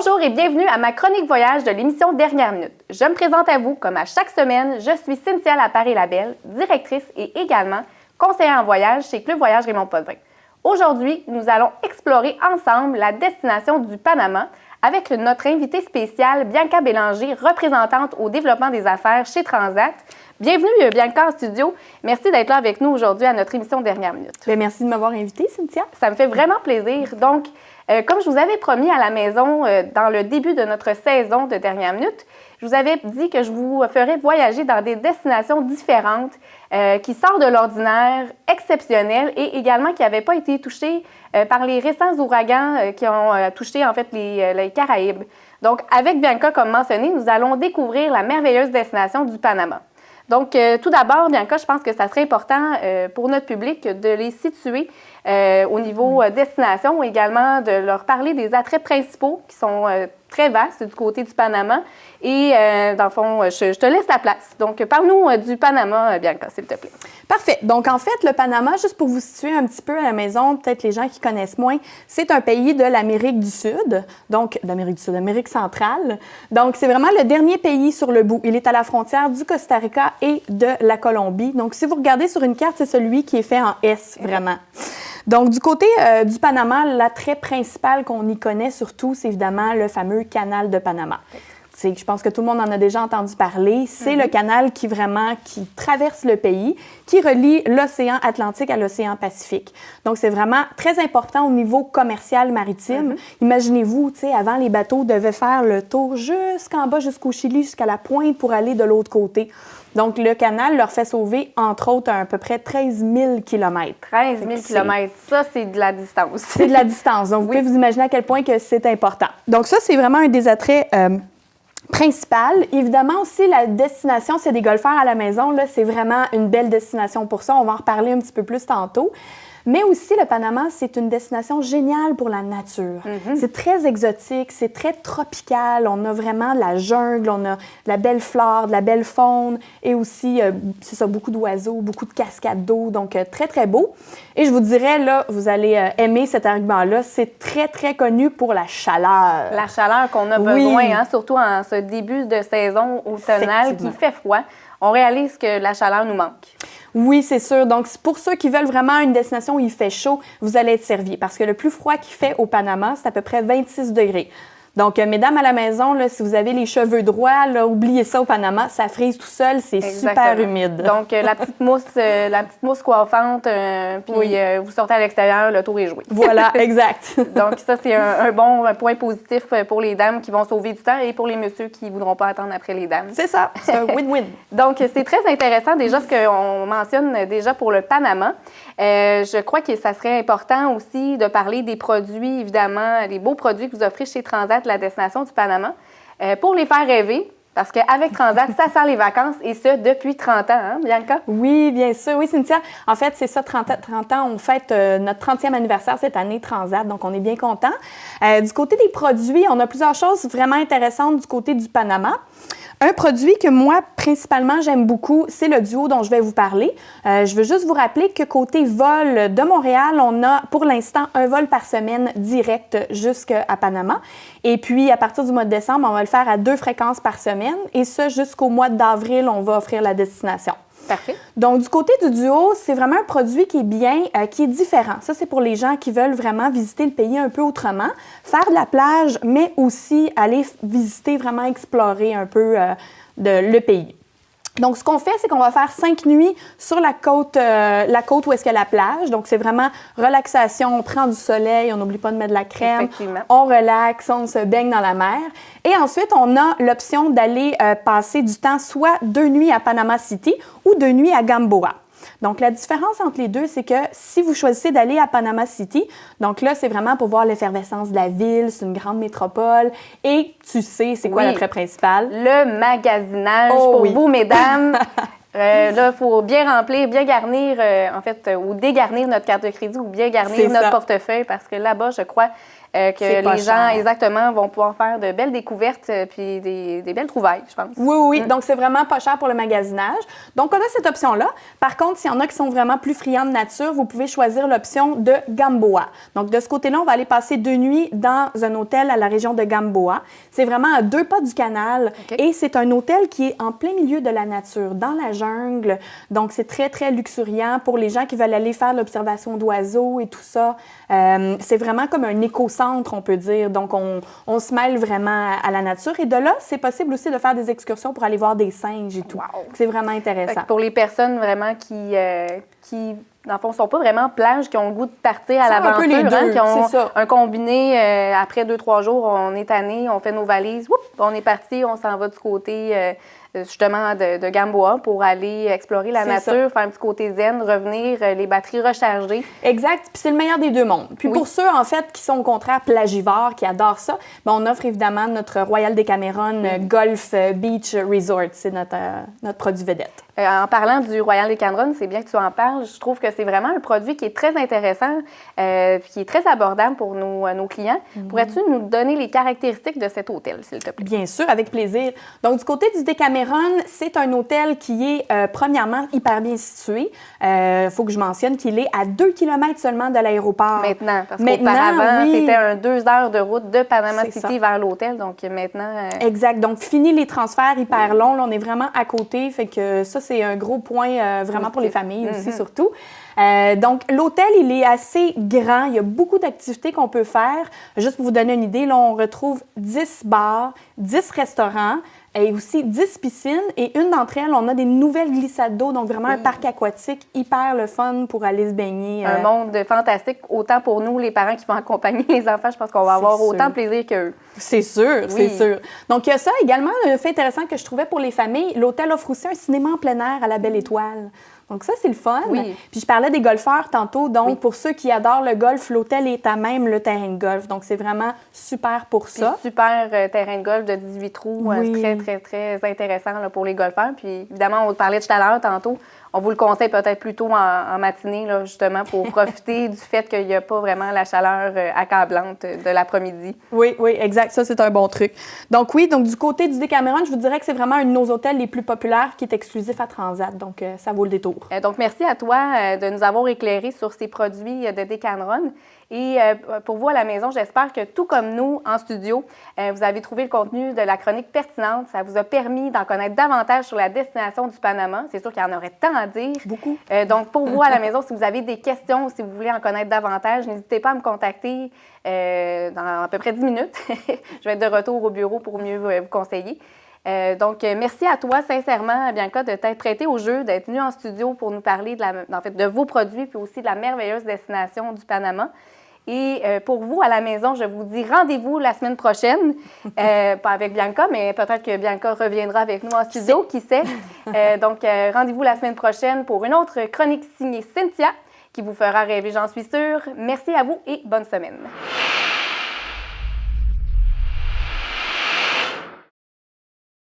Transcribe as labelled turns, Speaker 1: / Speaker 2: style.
Speaker 1: Bonjour et bienvenue à ma chronique voyage de l'émission Dernière Minute. Je me présente à vous comme à chaque semaine. Je suis Cynthia Laparé-Labelle, directrice et également conseillère en voyage chez Club Voyage Raymond Potvin. Aujourd'hui, nous allons explorer ensemble la destination du Panama avec notre invitée spéciale Bianca Bélanger, représentante au développement des affaires chez Transat. Bienvenue Bianca en studio. Merci d'être là avec nous aujourd'hui à notre émission Dernière Minute.
Speaker 2: Bien, merci de m'avoir invitée, Cynthia.
Speaker 1: Ça me fait vraiment plaisir. Donc, comme je vous avais promis à la maison dans le début de notre saison de Dernière Minute, je vous avais dit que je vous ferais voyager dans des destinations différentes qui sortent de l'ordinaire, exceptionnelles et également qui n'avaient pas été touchées par les récents ouragans qui ont touché en fait les Caraïbes. Donc, avec Bianca, comme mentionné, nous allons découvrir la merveilleuse destination du Panama. Donc, tout d'abord, Bianca, je pense que ça serait important pour notre public de les situer au niveau destination ou également de leur parler des attraits principaux qui sont très vastes du côté du Panama. Et dans le fond, je te laisse la place. Donc, parle-nous du Panama, Bianca, s'il te plaît.
Speaker 2: Parfait. Donc, en fait, le Panama, juste pour vous situer un petit peu à la maison, peut-être les gens qui connaissent moins, c'est un pays de l'Amérique du Sud, donc d'Amérique du Sud, Amérique centrale. Donc, c'est vraiment le dernier pays sur le bout. Il est à la frontière du Costa Rica et de la Colombie. Donc, si vous regardez sur une carte, c'est celui qui est fait en S, vraiment. Donc, du côté du Panama, l'attrait principal qu'on y connaît surtout, c'est évidemment le fameux canal de Panama. Je pense que tout le monde en a déjà entendu parler. C'est le canal qui traverse le pays, qui relie l'océan Atlantique à l'océan Pacifique. Donc, c'est vraiment très important au niveau commercial maritime. Imaginez-vous, avant, les bateaux devaient faire le tour jusqu'en bas, jusqu'au Chili, jusqu'à la pointe pour aller de l'autre côté. Donc, le canal leur fait sauver, entre autres, à peu près 13 000 km.
Speaker 1: 13 000 km, ça, c'est de la distance.
Speaker 2: C'est de la distance. Donc, vous pouvez vous imaginer à quel point que c'est important. Donc, ça, c'est vraiment un des attraits principal. Évidemment aussi, la destination, c'est des golfeurs à la maison. Là, c'est vraiment une belle destination pour ça. On va en reparler un petit peu plus tantôt. Mais aussi, le Panama, c'est une destination géniale pour la nature. C'est très exotique, c'est très tropical. On a vraiment de la jungle, on a de la belle flore, de la belle faune et aussi, c'est ça, beaucoup d'oiseaux, beaucoup de cascades d'eau. Donc, très, très beau. Et je vous dirais, là, vous allez aimer cet argument-là. C'est très, très connu pour la chaleur.
Speaker 1: La chaleur qu'on a besoin, hein, surtout en ce début de saison automnale qui fait froid. On réalise que la chaleur nous manque.
Speaker 2: Oui, c'est sûr. Donc, pour ceux qui veulent vraiment une destination où il fait chaud, vous allez être servis. Parce que le plus froid qu'il fait au Panama, c'est à peu près 26 degrés. Donc, mesdames à la maison, là, si vous avez les cheveux droits, là, oubliez ça au Panama, ça frise tout seul, c'est super humide.
Speaker 1: Donc, la petite mousse coiffante, puis vous sortez à l'extérieur, le tour est joué.
Speaker 2: Voilà, exact.
Speaker 1: Donc, ça, c'est un bon point positif pour les dames qui vont sauver du temps et pour les messieurs qui ne voudront pas attendre après les dames.
Speaker 2: C'est ça, c'est un win-win.
Speaker 1: Donc, c'est très intéressant déjà ce qu'on mentionne déjà pour le Panama. Je crois que ça serait important aussi de parler des produits, évidemment, les beaux produits que vous offrez chez Transat, la destination du Panama, pour les faire rêver, parce qu'avec Transat, ça sent les vacances, et ce, depuis 30 ans, hein, Bianca?
Speaker 2: Oui, bien sûr. Oui, Cynthia. En fait, c'est ça, 30 ans, on fête notre 30e anniversaire cette année, Transat, donc on est bien contents. Du côté des produits, on a plusieurs choses vraiment intéressantes du côté du Panama. Un produit que moi, principalement, j'aime beaucoup, c'est le duo dont je vais vous parler. Je veux juste vous rappeler que côté vol de Montréal, on a pour l'instant un vol par semaine direct jusqu'à Panama. Et puis, à partir du mois de décembre, on va le faire à 2 fréquences par semaine. Et ça, jusqu'au mois d'avril, on va offrir la destination.
Speaker 1: Parfait.
Speaker 2: Donc, du côté du duo, c'est vraiment un produit qui est bien, qui est différent. Ça, c'est pour les gens qui veulent vraiment visiter le pays un peu autrement, faire de la plage, mais aussi aller visiter, vraiment explorer un peu le pays. Donc, ce qu'on fait, c'est qu'on va faire 5 nuits sur la côte où est-ce qu'il y a la plage. Donc, c'est vraiment relaxation, on prend du soleil, on n'oublie pas de mettre de la crème, on relaxe, on se baigne dans la mer. Et ensuite, on a l'option d'aller passer du temps soit 2 nuits à Panama City ou 2 nuits à Gamboa. Donc, la différence entre les deux, c'est que si vous choisissez d'aller à Panama City, donc là, c'est vraiment pour voir l'effervescence de la ville, c'est une grande métropole et tu sais, c'est quoi l'attrait principal?
Speaker 1: Le magasinage pour vous, mesdames. Là, il faut bien remplir, bien garnir, ou dégarnir notre carte de crédit ou bien garnir notre portefeuille parce que là-bas, je crois, que les gens, exactement, vont pouvoir faire de belles découvertes puis des belles trouvailles, je pense.
Speaker 2: Oui. Donc, c'est vraiment pas cher pour le magasinage. Donc, on a cette option-là. Par contre, s'il y en a qui sont vraiment plus friands de nature, vous pouvez choisir l'option de Gamboa. Donc, de ce côté-là, on va aller passer 2 nuits dans un hôtel à la région de Gamboa. C'est vraiment à 2 pas du canal et c'est un hôtel qui est en plein milieu de la nature, dans la jungle. Donc, c'est très, très luxuriant pour les gens qui veulent aller faire l'observation d'oiseaux et tout ça. C'est vraiment comme un écocentre, on peut dire. Donc, on se mêle vraiment à la nature. Et de là, c'est possible aussi de faire des excursions pour aller voir des singes et tout.
Speaker 1: Wow.
Speaker 2: C'est vraiment intéressant.
Speaker 1: Pour les personnes vraiment qui dans le fond, ne sont pas vraiment plage, qui ont le goût de partir à l'aventure, qui ont un combiné. Après 2-3 jours, on est tanné, on fait nos valises, on est parti, on s'en va du côté justement de Gamboa pour aller explorer la nature, faire un petit côté zen, revenir, les batteries rechargées.
Speaker 2: Exact. Puis c'est le meilleur des deux mondes. Puis pour ceux, en fait, qui sont au contraire plagivores, qui adorent ça, bien, on offre évidemment notre Royal Decameron Golf Beach Resort. C'est notre produit vedette.
Speaker 1: En parlant du Royal Decameron, c'est bien que tu en parles. Je trouve que c'est vraiment un produit qui est très intéressant qui est très abordable pour nos clients. Pourrais-tu nous donner les caractéristiques de cet hôtel, s'il te plaît?
Speaker 2: Bien sûr, avec plaisir. Donc, du côté du Decameron, c'est un hôtel qui est, premièrement, hyper bien situé. Faut que je mentionne qu'il est à 2 km seulement de l'aéroport.
Speaker 1: Maintenant, parce qu'auparavant, c'était 2 heures de route de Panama City vers l'hôtel. Donc, maintenant...
Speaker 2: Exact. Donc, fini les transferts hyper longs. Là, on est vraiment à côté. Fait que ça, c'est un gros point vraiment pour les familles aussi, surtout. Donc, l'hôtel, il est assez grand. Il y a beaucoup d'activités qu'on peut faire. Juste pour vous donner une idée, là, on retrouve 10 bars, 10 restaurants et aussi 10 piscines. Et une d'entre elles, on a des nouvelles glissades d'eau. Donc, vraiment un parc aquatique hyper le fun pour aller se baigner.
Speaker 1: Un monde fantastique, autant pour nous, les parents qui vont accompagner les enfants. Je pense qu'on va avoir autant de plaisir qu'eux.
Speaker 2: C'est sûr, c'est sûr. Donc, il y a ça également, un fait intéressant que je trouvais pour les familles. L'hôtel offre aussi un cinéma en plein air à la Belle Étoile. Donc ça, c'est le fun. Puis je parlais des golfeurs tantôt. Donc, pour ceux qui adorent le golf, l'hôtel est à même le terrain de golf. Donc, c'est vraiment super pour ça.
Speaker 1: Puis super terrain de golf de 18 trous. Très, très, très intéressant là, pour les golfeurs. Puis évidemment, on parlait de chaleur tantôt. On vous le conseille peut-être plutôt en matinée, là, justement, pour profiter du fait qu'il n'y a pas vraiment la chaleur accablante de l'après-midi.
Speaker 2: Oui, exact. Ça, c'est un bon truc. Donc donc du côté du Decameron, je vous dirais que c'est vraiment un de nos hôtels les plus populaires qui est exclusif à Transat. Donc, ça vaut le détour.
Speaker 1: Donc, merci à toi de nous avoir éclairés sur ces produits de Decameron. Et pour vous à la maison, j'espère que tout comme nous en studio, vous avez trouvé le contenu de la chronique pertinente. Ça vous a permis d'en connaître davantage sur la destination du Panama. C'est sûr qu'il y en aurait tant à dire.
Speaker 2: Beaucoup.
Speaker 1: Donc, pour vous à la maison, si vous avez des questions ou si vous voulez en connaître davantage, n'hésitez pas à me contacter dans à peu près 10 minutes. Je vais être de retour au bureau pour mieux vous conseiller. Donc, merci à toi, sincèrement, Bianca, de t'être prêtée au jeu, d'être venue en studio pour nous parler de vos produits puis aussi de la merveilleuse destination du Panama. Et pour vous, à la maison, je vous dis rendez-vous la semaine prochaine, pas avec Bianca, mais peut-être que Bianca reviendra avec nous en studio, qui sait. Donc, rendez-vous la semaine prochaine pour une autre chronique signée Cynthia qui vous fera rêver, j'en suis sûre. Merci à vous et bonne semaine.